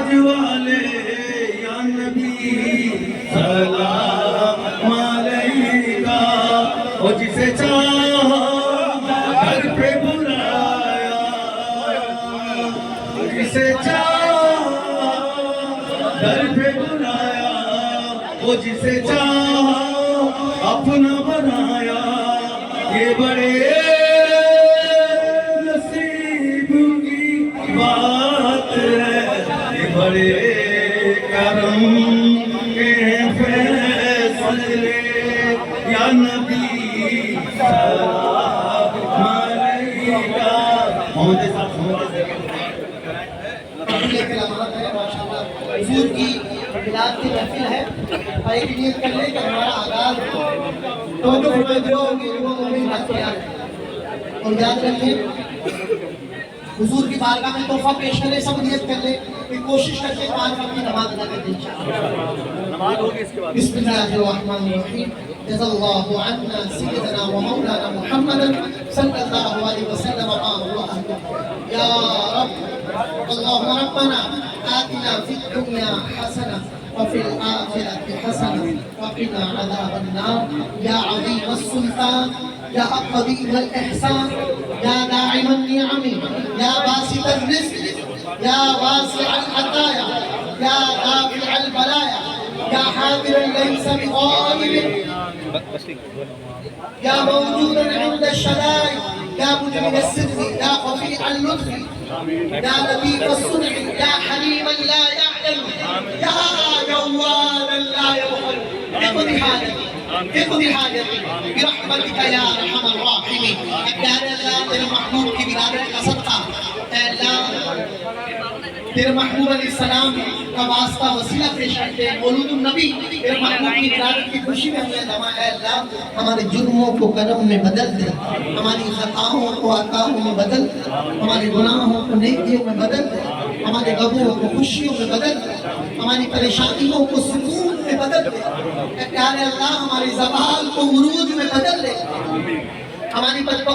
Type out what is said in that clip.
ताज वाले या नबी सलाम अलैका। ओ जिसे चाहा घर पे बुलाया, जिसे चाहा घर पे बुलाया, वो जिसे चाहा अपना बनाया। ये बड़े नसीब की बात है, ये बड़े करम के फैसले या नबी सलाम अलैका। मोहम्मद साहब हुजूर की मिलाद की महफिल है और एक नियत कर ले कि हमारा आगाज तो जो होगी वो और याद रखिए हुजूर की बारगाह में तोहफा पेश करें, सब नियत कर ले कि कोशिश करके 5 वक्त की नमाज अदा कर दें इंशाअल्लाह। बिस्मिल्लाहिर्रहमानिर्रहीम। जज़ल्लाहु अन्ना सय्यदना व मौलाना मुहम्मदन सल्लल्लाहु अलैहि वसल्लम। या रब अल्लाहुम्मा रब्बना आतिना फिद दुनिया हसना व फिल आखिरति हसना व क़िना अज़ाबन नार। या अज़ीम सुल्तान, या क़दीर अल इहसान, या दाइमन निअमी, या बासित रिज़्क़, या वासिअ अल अताया, या दाफ़िअ अल बलाया, या हादिर लैसा बिग़ाइब, या मौजूदन इंद अश-शदाइद, या मुजमिल अस-सिद्क़, या ख़फ़ीअ अल-लुत्फ़, या लतीफ़ अस-सुन्अ, या हलीमन ला यअलम, या जव्वादन ला यबख़ल। इक़्दि हाजती बिरहमतिका या अरहमर राहिमीन। प्यारे अल्लाह, तेरे महबूब की विलादत का सदका, ऐ अल्लाह तेरे महबूब अलैहिस्सलाम का वास्ता वसीला पेश करते हैं। मौलूदुन नबी तेरे महबूब की विलादत की खुशी में हमें दमा। ऐ अल्लाह हमारे जुर्मों को करम में बदल दे, हमारी खताओं को अताओं में बदल दे, हमारे गुनाहों को नेकियों में बदल दे, हमारे गमों को खुशियों में बदल दे, हमारी परेशानियों को सुकून में बदल दे। प्यारे अल्लाह हमारी ज़बान को उरूज में बदल दे, हमारी